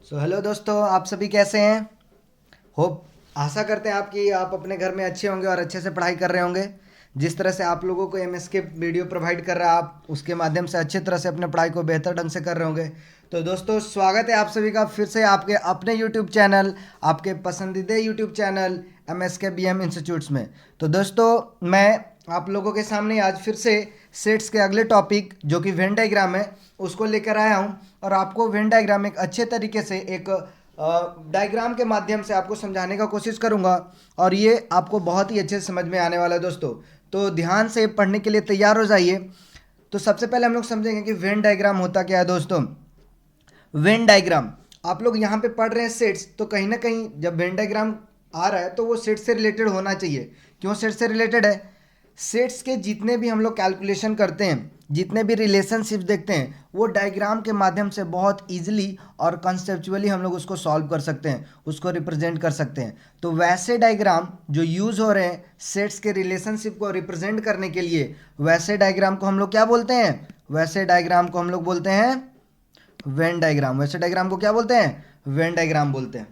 Hello दोस्तों, आप सभी कैसे हैं। होप आशा करते हैं आपकी आप अपने घर में अच्छे होंगे और अच्छे से पढ़ाई कर रहे होंगे। जिस तरह से आप लोगों को एमएसके वीडियो प्रोवाइड कर रहा है, आप उसके माध्यम से अच्छी तरह से अपने पढ़ाई को बेहतर ढंग से कर रहे होंगे। तो दोस्तों, स्वागत है आप सभी का फिर से आपके अपने यूट्यूब चैनल, आपके पसंदीदा YouTube channel MSK BM institutes में। तो दोस्तों, मैं आप लोगों के सामने आज फिर से सेट्स के अगले टॉपिक जो कि वेन डायग्राम है उसको लेकर आया हूँ। और आपको वेन डायग्राम एक अच्छे तरीके से एक डायग्राम के माध्यम से आपको समझाने का कोशिश करूंगा। और ये आपको बहुत ही अच्छे से समझ में आने वाला है दोस्तों। तो ध्यान से पढ़ने के लिए तैयार हो जाइए। तो सबसे पहले हम लोग समझेंगे कि वेन डायग्राम होता क्या है दोस्तों। वेन डायग्राम, आप लोग यहाँ पे पढ़ रहे हैं सेट्स, तो कहीं ना कहीं जब वेन डायग्राम आ रहा है तो वो सेट से रिलेटेड होना चाहिए। क्यों सेट से रिलेटेड है? सेट्स के जितने भी हम लोग कैलकुलेशन करते हैं, जितने भी रिलेशनशिप देखते हैं, वो डायग्राम के माध्यम से बहुत इजीली और कंसेप्चुअली हम लोग उसको सॉल्व कर सकते हैं, उसको रिप्रेजेंट कर सकते हैं। तो वैसे डायग्राम जो यूज़ हो रहे हैं सेट्स के रिलेशनशिप को रिप्रेजेंट करने के लिए, वैसे डायग्राम को हम लोग क्या बोलते हैं? वैसे डायग्राम को हम लोग बोलते हैं वेन डायग्राम। वैसे डायग्राम को क्या बोलते हैं? वेन डायग्राम बोलते हैं।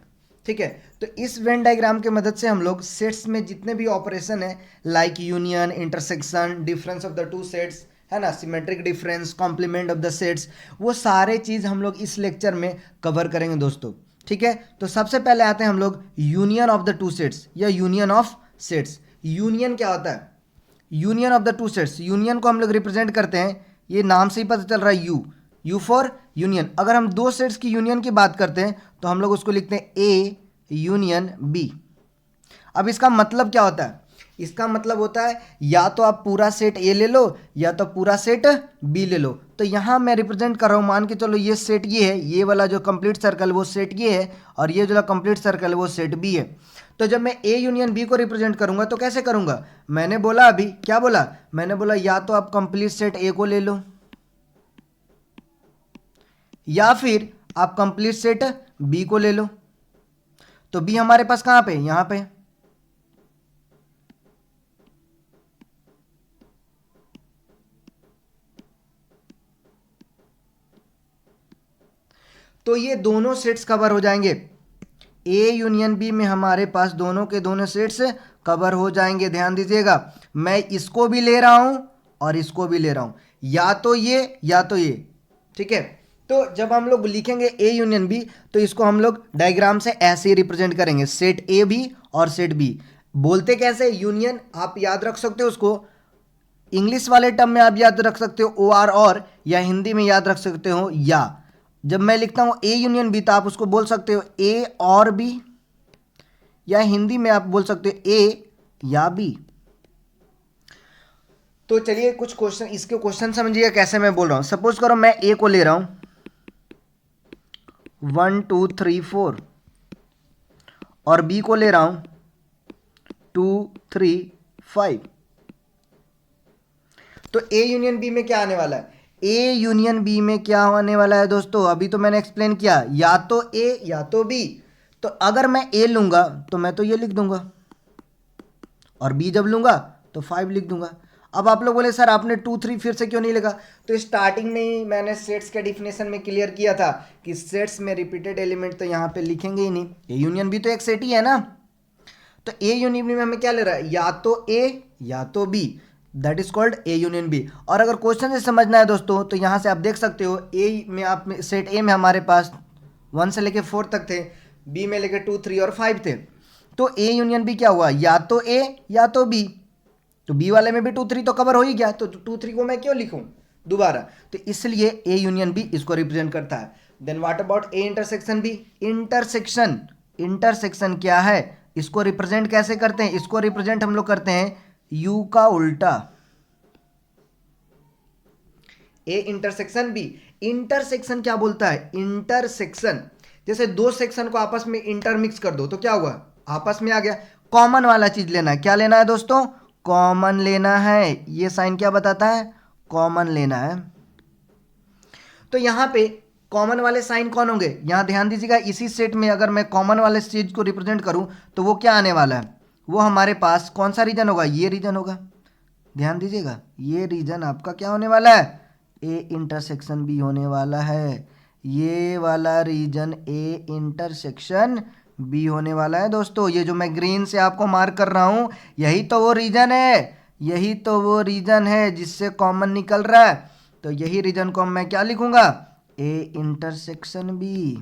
ठीक है। तो इस वेन डायग्राम के मदद से हम लोग सेट्स में जितने भी ऑपरेशन है, like union, intersection, difference of the two sets, है ना, symmetric difference, complement of the sets, वो सारे चीज़ हम लोग इस लेक्चर में कवर करेंगे दोस्तों। ठीक है। तो सबसे पहले आते हैं हम लोग union of the two sets या यूनियन ऑफ सेट्स। यूनियन क्या होता है? Union of the two sets, union को हम लोग रिप्रेजेंट करते हैं, ये नाम से ही पता चल रहा है, यू फॉर यूनियन। अगर हम दो सेट्स की यूनियन की बात करते हैं तो हम लोग उसको लिखते हैं ए यूनियन बी। अब इसका मतलब क्या होता है? इसका मतलब होता है या तो आप पूरा सेट ए ले लो या तो पूरा सेट बी ले लो। तो यहां मैं रिप्रेजेंट कर रहा हूं, मान के चलो ये सेट ये है, ये वाला जो कंप्लीट सर्कल वो सेट ये है, और ये जो कंप्लीट सर्कल वो सेट बी है। तो जब मैं ए यूनियन बी को रिप्रेजेंट करूंगा तो कैसे करूंगा? मैंने बोला अभी क्या बोला? मैंने बोला या तो आप कंप्लीट सेट ए को ले लो या फिर आप कंप्लीट सेट बी को ले लो। तो बी हमारे पास कहां पे? यहां पे। तो ये दोनों सेट्स कवर हो जाएंगे। ए यूनियन बी में हमारे पास दोनों के दोनों सेट्स कवर हो जाएंगे। ध्यान दीजिएगा, मैं इसको भी ले रहा हूं और इसको भी ले रहा हूं, या तो ये या तो ये। ठीक है। तो जब हम लोग लिखेंगे ए यूनियन बी तो इसको हम लोग डायग्राम से ऐसे ही रिप्रेजेंट करेंगे, सेट ए भी और सेट बी। बोलते कैसे? यूनियन आप याद रख सकते हो उसको, इंग्लिश वाले टर्म में आप याद रख सकते हो ओ आर, और या हिंदी में याद रख सकते हो या। जब मैं लिखता हूं ए यूनियन बी तो आप उसको बोल सकते हो ए और बी, या हिंदी में आप बोल सकते हो ए या बी। तो चलिए कुछ क्वेश्चन, इसके क्वेश्चन समझिए कैसे मैं बोल रहा हूं। सपोज करो मैं ए को ले रहा हूं 1 2 3 4, और बी को ले रहा हूं 2 3 5। तो ए यूनियन बी में क्या आने वाला है? ए यूनियन बी में क्या होने वाला है दोस्तों? अभी तो मैंने एक्सप्लेन किया, या तो ए या तो बी। तो अगर मैं ए लूंगा तो मैं तो ये लिख दूंगा, और बी जब लूंगा तो 5 लिख दूंगा। अब आप लोग बोले सर आपने 2 3 फिर से क्यों नहीं लिखा? तो स्टार्टिंग में ही मैंने सेट्स के डिफिनेशन में क्लियर किया था कि सेट्स में रिपीटेड एलिमेंट तो यहाँ पे लिखेंगे ही नहीं। ए यूनियन बी तो एक सेट ही है ना। तो ए यूनियन बी में हमें क्या ले रहा है? या तो ए या तो B, that is called A union B. और अगर क्वेश्चन से समझना है दोस्तों तो यहाँ से आप देख सकते हो, ए में आप सेट ए में हमारे पास 1 से लेके 4 तक थे, बी में लेके 2 3 और 5 थे। तो ए यूनियन बी क्या हुआ? या तो ए या तो बी। तो बी वाले में भी 2 3 तो कवर हो ही गया, तो 2 3 को मैं क्यों लिखूं दोबारा? तो इसलिए ए यूनियन बी इसको रिप्रेजेंट करता है। Then what about A intersection B? Intersection, intersection क्या है? इसको रिप्रेजेंट कैसे करते हैं? इसको रिप्रेजेंट हम लोग करते हैं यू का उल्टा, ए इंटरसेक्शन बी। इंटरसेक्शन क्या बोलता है? इंटरसेक्शन जैसे दो सेक्शन को आपस में इंटरमिक्स कर दो तो क्या हुआ? आपस में आ गया। कॉमन वाला चीज लेना है। क्या लेना है दोस्तों? कॉमन लेना है। ये साइन क्या बताता है? कॉमन लेना है। तो यहां पे कॉमन वाले साइन कौन होंगे? यहां ध्यान दीजिएगा, इसी सेट में अगर मैं कॉमन वाले चीज को रिप्रेजेंट करूं तो वो क्या आने वाला है? वो हमारे पास कौन सा रीजन होगा? ये रीजन होगा। ध्यान दीजिएगा, ये रीजन आपका क्या होने वाला है? ए इंटरसेक्शन बी होने वाला है। ये वाला रीजन ए इंटरसेक्शन बी होने वाला है दोस्तों। ये जो मैं ग्रीन से आपको मार्क कर रहा हूं, यही तो वो रीजन है, यही तो वो रीजन है जिससे कॉमन निकल रहा है। तो यही रीजन को मैं क्या लिखूंगा, ए इंटरसेक्शन बी।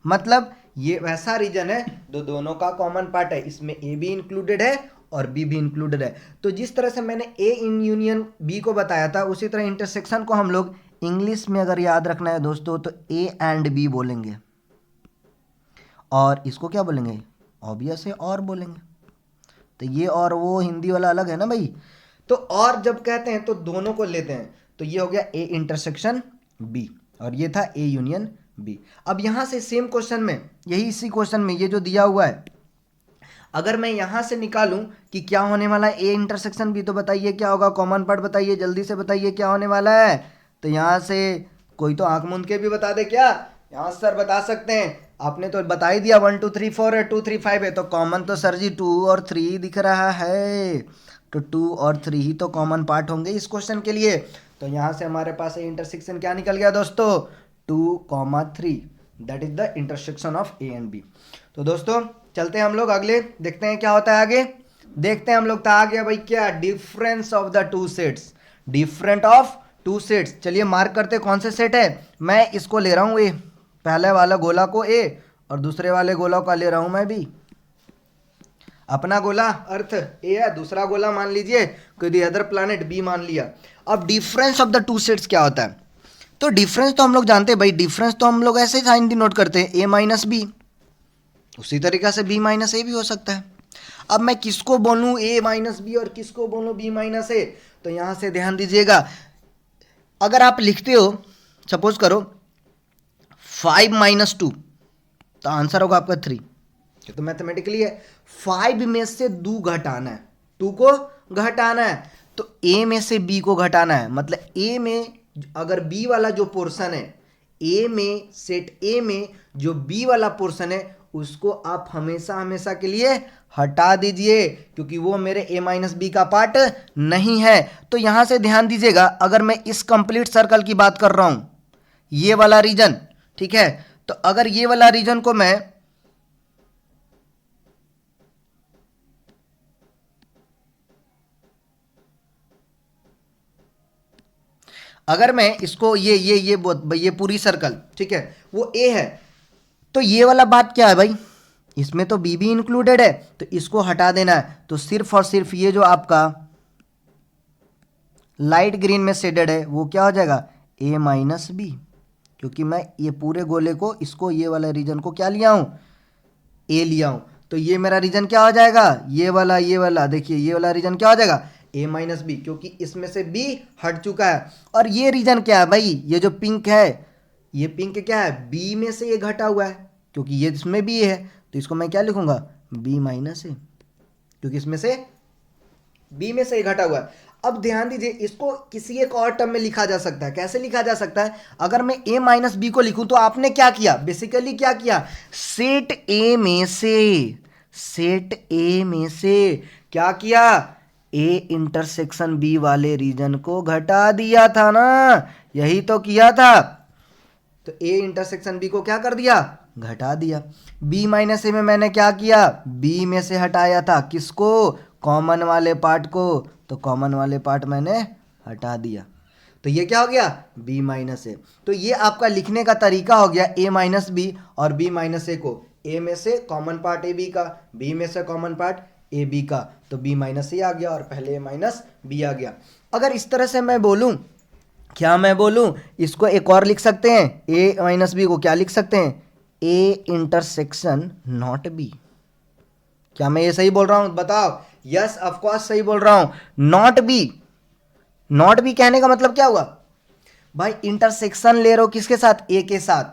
मतलब ये वैसा रीजन है जो दोनों का कॉमन पार्ट है, इसमें ए भी इंक्लूडेड है और बी भी इंक्लूडेड है। तो जिस तरह से मैंने ए इन यूनियन बी को बताया था, उसी तरह इंटरसेक्शन को हम लोग इंग्लिश में अगर याद रखना है दोस्तों तो ए एंड बी बोलेंगे, और इसको क्या बोलेंगे, ऑब्वियस है और बोलेंगे। तो ये और वो हिंदी वाला अलग है ना भाई। तो और जब कहते हैं तो दोनों को लेते हैं, तो ये हो गया ए इंटरसेक्शन बी और ये था ए यूनियन बी। अब यहां से सेम क्वेश्चन में, यही इसी क्वेश्चन में ये जो दिया हुआ है, अगर मैं यहां से निकालूं कि क्या होने वाला है ए इंटरसेक्शन बी, तो बताइए क्या होगा, कॉमन पार्ट बताइए, जल्दी से बताइए क्या होने वाला है। तो यहां से कोई तो आंख मूंद के भी बता दे क्या, यहां सर बता सकते हैं, आपने तो बता ही दिया 1 2 3 4 है, 2 3 5 है, तो कॉमन तो सर जी 2 और 3 दिख रहा है। तो 2 और 3 ही तो कॉमन पार्ट होंगे इस क्वेश्चन के लिए। तो यहां से हमारे पास इंटरसेक्शन क्या निकल गया दोस्तों, 2, 3, that is the intersection of A and B. तो दोस्तों चलते हैं हम लोग अगले, देखते हैं क्या होता है आगे। देखते हैं हम लोग, था आ गया भाई क्या, difference of the two sets, different of two sets. चलिए मार्क करते हैं कौन से सेट है। मैं इसको ले रहा हूं ए, पहले वाला गोला को ए और दूसरे वाले गोला का ले रहा हूं मैं बी। अपना गोला अर्थ ए है, दूसरा गोला मान लीजिए कोई दी अदर प्लैनेट बी मान लिया। अब difference of the two sets क्या होता है, तो डिफरेंस तो हम लोग जानते हैं भाई, डिफरेंस तो हम लोग ऐसे साइन डिनोट करते हैं, ए माइनस बी, उसी तरीका से बी माइनस ए भी हो सकता है। अब मैं किसको बोलूं ए माइनस बी और किसको बोलूं बी माइनस ए, तो यहां से ध्यान दीजिएगा, अगर आप लिखते हो सपोज करो 5 - 2, तो आंसर होगा आपका 3। ये तो मैथमेटिकली है, 5 में से 2 घटाना है, 2 को घटाना है, तो ए में से बी को घटाना है। मतलब ए में अगर बी वाला जो पोर्शन है, ए में सेट ए में जो बी वाला पोर्शन है, उसको आप हमेशा हमेशा के लिए हटा दीजिए, क्योंकि वो मेरे ए माइनस बी का पार्ट नहीं है। तो यहां से ध्यान दीजिएगा, अगर मैं इस कंप्लीट सर्कल की बात कर रहा हूं, ये वाला रीजन, ठीक है, तो अगर ये वाला रीजन को मैं अगर मैं इसको ये पूरी सर्कल, ठीक है, वो ए है, तो ये वाला बात क्या है भाई, इसमें तो बी भी इंक्लूडेड है, तो इसको हटा देना है। तो सिर्फ और सिर्फ ये जो आपका लाइट ग्रीन में शेडेड है वो क्या हो जाएगा, ए माइनस बी, क्योंकि मैं ये पूरे गोले को, इसको, ये वाला रीजन को क्या लिया हूं, ए लिया हूं। तो ये मेरा रीजन क्या हो जाएगा, ये वाला देखिए, ये वाला रीजन क्या हो जाएगा, ए माइनस बी, क्योंकि इसमें से बी हट चुका है। और ये रीजन क्या है भाई, ये जो पिंक है, ये पिंक क्या है, बी में से ये घटा हुआ है, क्योंकि ये इसमें बी है, तो इसको मैं क्या लिखूंगा, बी माइनस ए, क्योंकि इसमें से बी में से ये घटा हुआ है। अब ध्यान दीजिए, इसको किसी एक और टर्म में लिखा जा सकता है। कैसे लिखा जा सकता है, अगर मैं a माइनस बी को लिखूं, तो आपने क्या किया, बेसिकली क्या किया, सेट ए में से क्या किया, ए इंटरसेक्शन बी वाले रीजन को घटा दिया था ना, यही तो किया था। तो ए इंटरसेक्शन बी को क्या कर दिया, घटा दिया। बी माइनस ए में मैंने क्या किया, बी में से हटाया था, किसको, कॉमन वाले पार्ट को, तो कॉमन वाले पार्ट मैंने हटा दिया, तो ये क्या हो गया, b माइनस ए। तो ये आपका लिखने का तरीका हो गया, a माइनस बी और b माइनस ए को, a में से कॉमन पार्ट ए बी का, b में से कॉमन पार्ट ए बी का, तो b माइनस ए आ गया और पहले a माइनस बी आ गया। अगर इस तरह से मैं बोलूं, क्या मैं बोलूं, इसको एक और लिख सकते हैं, a माइनस बी को क्या लिख सकते हैं, a इंटरसेक्शन नॉट b। क्या मैं ये सही बोल रहा हूं, बताओ, यस ऑफकोर्स सही बोल रहा हूं, नॉट बी। नॉट बी कहने का मतलब क्या हुआ भाई, इंटरसेक्शन ले रहे हो किसके साथ, ए के साथ,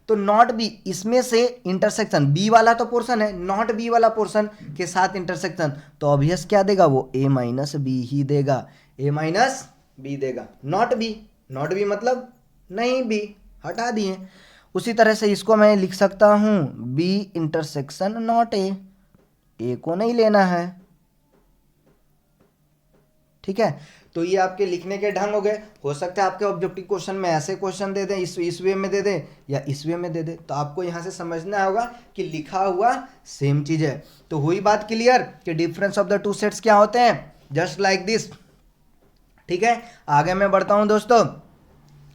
तो नॉट बी, इसमें से इंटरसेक्शन बी वाला तो पोर्शन है, नॉट बी वाला पोर्शन के साथ इंटरसेक्शन, तो ऑब्वियस क्या देगा वो, ए माइनस बी ही देगा, ए माइनस बी देगा, नॉट बी। नॉट बी मतलब नहीं बी, हटा दिए। उसी तरह से इसको मैं लिख सकता हूं, बी इंटरसेक्शन नॉट ए, ए को नहीं लेना है, ठीक है, तो ये आपके लिखने के ढंग हो गए। हो सकता है आपके ऑब्जेक्टिव क्वेश्चन में ऐसे क्वेश्चन दे दें, इस वे में दे दें या इस वे में दे दें, तो आपको यहाँ से समझना होगा कि लिखा हुआ सेम चीज़ है। तो हुई बात क्लियर कि difference of the two sets क्या होते हैं, जस्ट लाइक दिस। ठीक है, आगे मैं बढ़ता हूँ दोस्तों।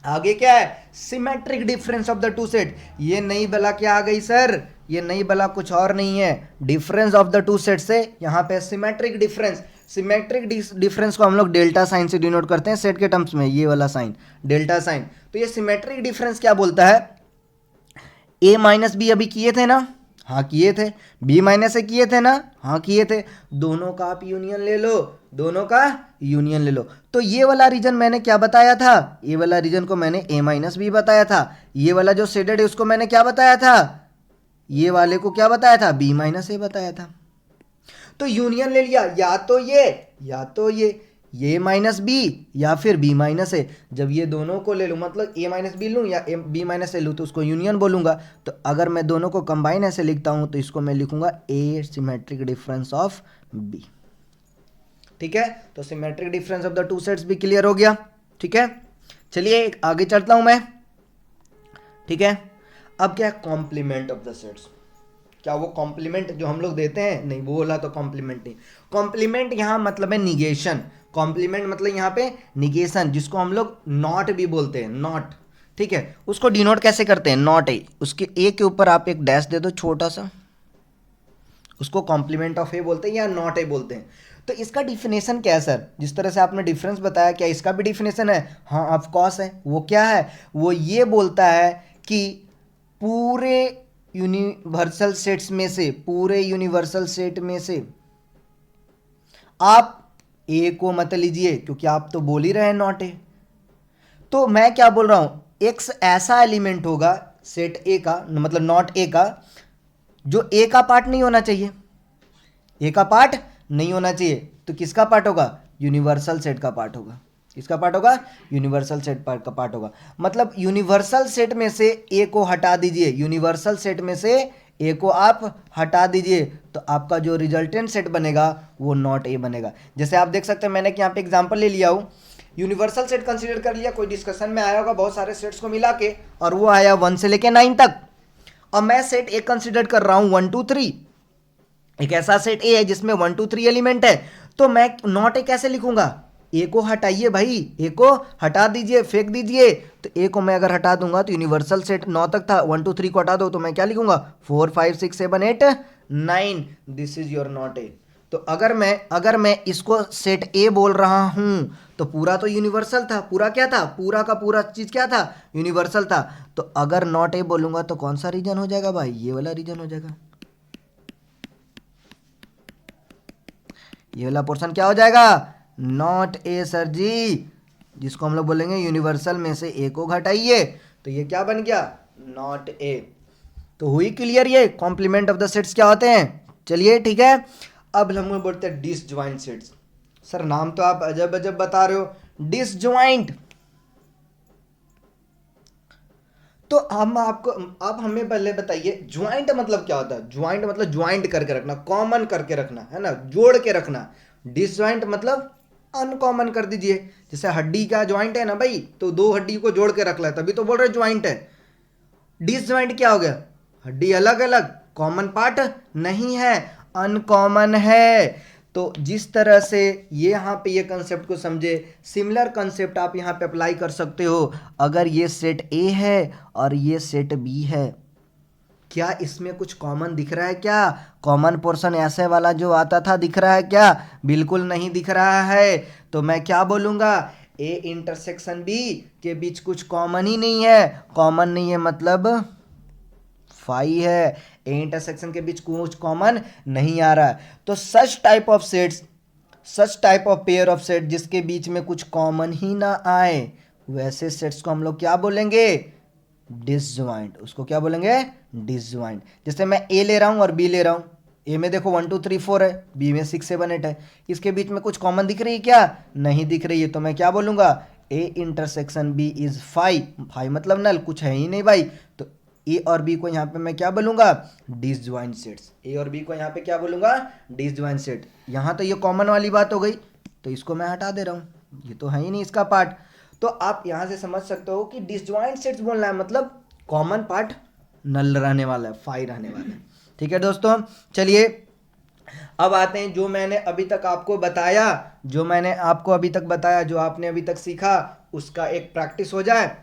आगे क्या है, symmetric difference of the to set. ये नई बला क्या आ गई सर, ये नई बला कुछ और नहीं है, difference of the to set से यहाँ पे सिमेट्रिक डिफरेंस। सिमेट्रिक डिफरेंस को हम लोग डेल्टा साइन से डिनोट करते हैं सेट के टर्म्स में, ये वाला साइन डेल्टा साइन। तो ये सिमेट्रिक डिफरेंस क्या बोलता है, ए माइनस बी अभी किए थे ना, हाँ किए थे, बी माइनस ए किए थे ना, हाँ किए थे, दोनों का आप यूनियन ले लो, दोनों का यूनियन ले लो। तो ये वाला रीजन मैंने क्या बताया था, ये वाला रीजन को मैंने ए माइनस बी बताया था, ये वाला जो शेडेड है उसको मैंने क्या बताया था, ये वाले को क्या बताया था, बी माइनस ए बताया था। तो यूनियन ले लिया, या तो ये माइनस बी या फिर बी माइनस ए। जब ये दोनों को ले लूँ, मतलब ए माइनस बी लूँ या बी माइनस ए लूँ, तो उसको यूनियन बोलूँगा। तो अगर मैं दोनों को कंबाइन ऐसे लिखता हूँ तो इसको मैं लिखूँगा ए सिमेट्रिक डिफरेंस ऑफ बी। ठीक है, तो symmetric difference of the two sets भी क्लियर हो गया। ठीक है, चलिए आगे चलता हूँ मैं। ठीक है, अब क्या है, कॉम्प्लीमेंट ऑफ द सेट्स। क्या वो कॉम्प्लीमेंट जो हम लोग देते हैं, नहीं वो बोला तो कॉम्प्लीमेंट नहीं। कॉम्प्लीमेंट यहाँ मतलब है निगेशन, कॉम्प्लीमेंट मतलब यहाँ पे निगेशन, जिसको हम लोग नॉट भी बोलते हैं, नॉट। ठीक है, उसको डिनोट कैसे करते हैं, नॉट ए, उसके ए के ऊपर आप एक डैश दे दो छोटा सा, उसको कॉम्प्लीमेंट ऑफ ए बोलते हैं या नॉट ए बोलते हैं। तो इसका डिफिनेशन क्या है सर, जिस तरह से आपने डिफरेंस बताया, क्या इसका भी डिफिनेशन है, हाँ ऑफ कोर्स है। वो क्या है, वो ये बोलता है कि पूरे यूनिवर्सल सेट्स में से, पूरे यूनिवर्सल सेट में से आप ए को मत लीजिए, क्योंकि आप तो बोल ही रहे हैं नॉट ए। तो मैं क्या बोल रहा हूं, एक्स ऐसा एलिमेंट होगा सेट ए का, मतलब नॉट ए का, जो ए का पार्ट नहीं होना चाहिए, ए का पार्ट नहीं होना चाहिए। तो किसका पार्ट होगा, यूनिवर्सल सेट का पार्ट होगा। किसका पार्ट होगा, यूनिवर्सल सेट का पार्ट होगा। मतलब यूनिवर्सल सेट में से ए को हटा दीजिए, यूनिवर्सल सेट में से ए को आप हटा दीजिए, तो आपका जो रिजल्टेंट सेट बनेगा वो नॉट ए बनेगा। जैसे आप देख सकते हैं, मैंने यहाँ पे एग्जांपल ले लिया हूँ, यूनिवर्सल सेट कंसीडर कर लिया, कोई डिस्कशन में आया होगा बहुत सारे सेट्स को मिला के, और वो आया 1 से लेके 9 तक। और मैं सेट ए कंसीडर कर रहा हूँ 1 2 3, एक ऐसा सेट ए है जिसमें 1 2 3 एलिमेंट है। तो मैं नॉट ए कैसे लिखूंगा, ए को हटाइए भाई, ए को हटा दीजिए, फेंक दीजिए। तो ए को मैं अगर हटा दूंगा तो यूनिवर्सल सेट 9 तक था, 1 2 3 को हटा दो तो मैं क्या लिखूंगा, 4 5 6 7 8 9, this is your not a. तो अगर मैं इसको सेट ए बोल रहा हूं तो पूरा तो यूनिवर्सल था, पूरा क्या था, पूरा का पूरा चीज क्या था, यूनिवर्सल था। तो अगर नॉट ए बोलूंगा तो कौन सा रीजन हो जाएगा भाई, ये वाला रीजन हो जाएगा। ये वाला पोर्शन क्या हो जाएगा, नॉट ए सर जी, जिसको हम लोग बोलेंगे यूनिवर्सल में से ए को घटाइए, तो ये क्या बन गया, नॉट ए। तो हुई क्लियर ये कॉम्प्लीमेंट ऑफ द सेट्स क्या होते हैं। चलिए ठीक है, अब हम लोग बोलते हैं डिसजॉइंट सेट्स। सर नाम तो आप अजब अजब बता रहे हो, डिसजॉइंट। तो हम आपको, आप हमें पहले बताइए ज्वाइंट मतलब क्या होता है। ज्वाइंट मतलब ज्वाइंट करके रखना, कॉमन करके रखना, है ना, जोड़ के रखना। डिसज्वाइंट मतलब अनकॉमन कर दीजिए। जैसे हड्डी का ज्वाइंट है ना भाई, तो 2 हड्डी को जोड़ के रख ला, तभी तो बोल रहे ज्वाइंट है। डिसज्वाइंट क्या हो गया, हड्डी अलग अलग, कॉमन पार्ट नहीं है, अनकॉमन है। तो जिस तरह से ये यहाँ पे ये कंसेप्ट को समझे, सिमिलर कंसेप्ट आप यहाँ पे अप्लाई कर सकते हो। अगर ये सेट ए है और ये सेट बी है, क्या इसमें कुछ कॉमन दिख रहा है, क्या कॉमन पोर्शन ऐसे वाला जो आता था दिख रहा है क्या, बिल्कुल नहीं दिख रहा है। तो मैं क्या बोलूँगा, ए इंटरसेक्शन बी के बीच कुछ कॉमन ही नहीं है। कॉमन नहीं है मतलब फाई है, ए इंटरसेक्शन के बीच कुछ कॉमन नहीं आ रहा है। तो such type of sets, such type of pair of set जिसके बीच में कुछ कॉमन ही ना आए, वैसे सेट्स को हम लोग क्या बोलेंगे, डिसजॉइंट। उसको क्या बोलेंगे, डिसजॉइंट। जैसे मैं ए ले रहा हूँ और बी ले रहा हूँ, ए में देखो 1 2 3 4 है, बी में 6 7 8 है, इसके बीच में कुछ कॉमन दिख रही है क्या, नहीं दिख रही है। तो मैं क्या बोलूँगा, A intersection B is five, five मतलब नल, कुछ है ही नहीं भाई। तो ए और बी को यहाँ पे मैं क्या बोलूँगा, डिसजॉइंट सेट्स। ए और बी को यहाँ पे क्या बोलूँगा, डिसजॉइंट सेट। यहाँ तो ये कॉमन वाली बात हो गई, तो इसको मैं हटा दे रहा हूँ, ये तो है ही नहीं इसका पार्ट। तो आप यहाँ से समझ सकते हो कि डिसजॉइंट सेट्स बोलना है मतलब कॉमन पार्ट नल रहने वाला है, फाई रहने वाला है। ठीक है दोस्तों, चलिए अब आते हैं जो मैंने अभी तक आपको बताया, जो आपने अभी तक सीखा उसका एक प्रैक्टिस हो जाए।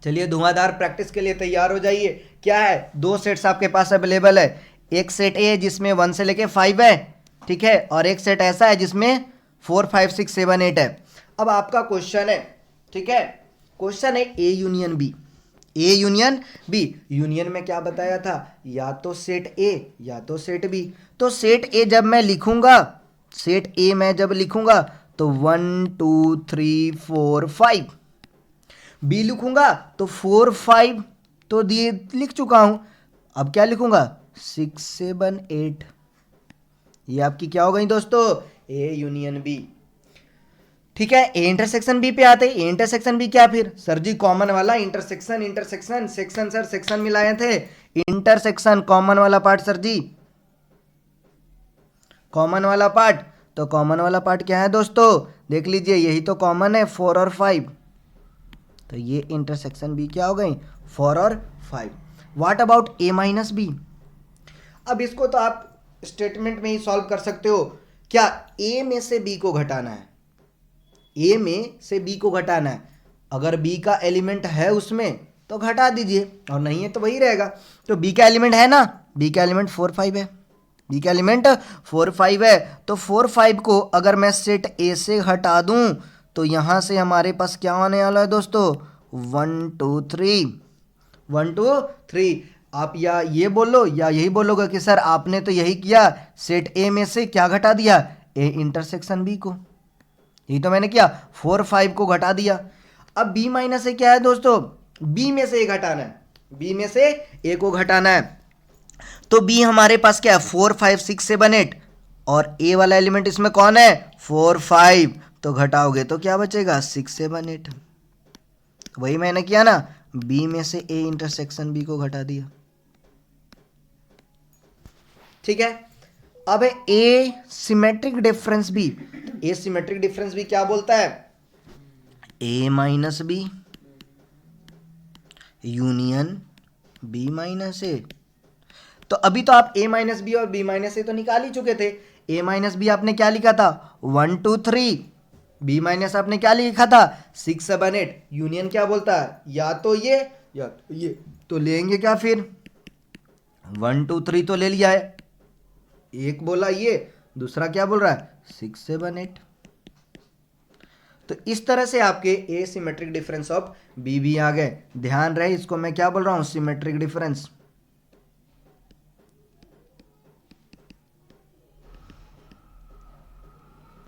चलिए धुआंधार प्रैक्टिस के लिए तैयार हो जाइए। क्या है, दो सेट्स आपके पास अवेलेबल है, एक सेट ए जिसमें 1 से लेके 5 है, ठीक है, और एक सेट ऐसा है जिसमें 4 5 6 7 8 है। अब आपका क्वेश्चन है, ठीक है, क्वेश्चन है A union B, A union B. Union में क्या बताया था, या तो सेट ए या तो सेट बी। तो सेट ए जब मैं लिखूंगा, सेट ए मैं जब लिखूंगा तो 1 2 3 4 5, बी लिखूंगा तो 4 5 तो दिए लिख चुका हूं। अब क्या लिखूंगा 6 7 8, ये आपकी क्या हो गई दोस्तों, ए यूनियन बी। ठीक है, ए इंटरसेक्शन बी पे आते हैं। ए इंटरसेक्शन बी क्या फिर सर जी, कॉमन वाला intersection, intersection section sir section मिलाए थे, इंटरसेक्शन कॉमन वाला पार्ट सर जी, कॉमन वाला पार्ट। तो कॉमन वाला पार्ट क्या है दोस्तों, देख लीजिए यही तो कॉमन है 4 और 5, तो ये इंटरसेक्शन बी क्या हो गई 4 और 5। What about A minus B. अब इसको तो आप स्टेटमेंट में ही सॉल्व कर सकते हो। क्या ए में से बी को घटाना है, ए में से बी को घटाना है, अगर बी का एलिमेंट है उसमें तो घटा दीजिए और नहीं है तो वही रहेगा। तो बी का एलिमेंट है ना, बी का एलिमेंट 4 5 है, बी का एलिमेंट 4 5 है। तो 4 5 को अगर मैं सेट ए से हटा दूं तो यहां से हमारे पास क्या आने वाला है दोस्तों 1 2 3, 1 2 3। आप या ये बोलो या यही बोलोगे कि सर आपने तो यही किया, सेट ए में से क्या घटा दिया, ए इंटरसेक्शन बी को, यही तो मैंने किया 4 5 को घटा दिया। अब बी माइनस से क्या है दोस्तों, बी में से ए घटाना है, बी में से ए को घटाना है। तो बी हमारे पास क्या है 4 5 6 7 8, और ए वाला एलिमेंट इसमें कौन है 4 5, तो घटाओगे तो क्या बचेगा 6 7 8। वही मैंने किया ना, बी में से ए इंटरसेक्शन बी को घटा दिया। ठीक है, अब है A symmetric difference B. A symmetric difference B क्या बोलता है, A minus B union B minus A. तो अभी तो आप ए माइनस बी और बी माइनस ए तो निकाल ही चुके थे। ए माइनस बी आपने क्या लिखा था 1 2 3, बी माइनस आपने क्या लिखा था 6 7 8। यूनियन क्या बोलता है, या तो ये या तो ये, तो लेंगे क्या फिर 1 2 3 तो ले लिया है, एक बोला ये, दूसरा क्या बोल रहा है 6 7 8। तो इस तरह से आपके ए सिमेट्रिक डिफरेंस ऑफ बी भी आ गए। ध्यान रहे इसको मैं क्या बोल रहा हूं सिमेट्रिक डिफरेंस।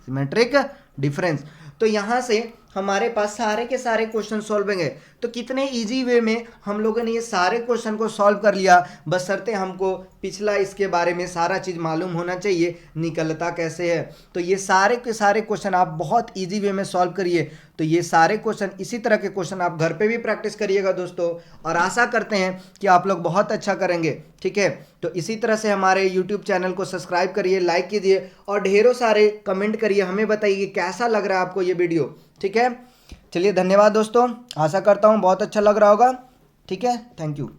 Symmetric difference. तो यहां से हमारे पास सारे के सारे क्वेश्चन सॉल्व होंगे। तो कितने इजी वे में हम लोगों ने ये सारे क्वेश्चन को सॉल्व कर लिया, बशर्ते हमको पिछला इसके बारे में सारा चीज़ मालूम होना चाहिए निकलता कैसे है। तो ये सारे के सारे क्वेश्चन आप बहुत इजी वे में सॉल्व करिए। तो ये सारे क्वेश्चन, इसी तरह के क्वेश्चन आप घर पे भी प्रैक्टिस करिएगा दोस्तों, और आशा करते हैं कि आप लोग बहुत अच्छा करेंगे। ठीक है, तो इसी तरह से हमारे यूट्यूब चैनल को सब्सक्राइब करिए, लाइक कीजिए और ढेरों सारे कमेंट करिए, हमें बताइए कैसा लग रहा है आपको ये वीडियो। ठीक है, चलिए धन्यवाद दोस्तों, आशा करता हूँ बहुत अच्छा लग रहा होगा। ठीक है, थैंक यू।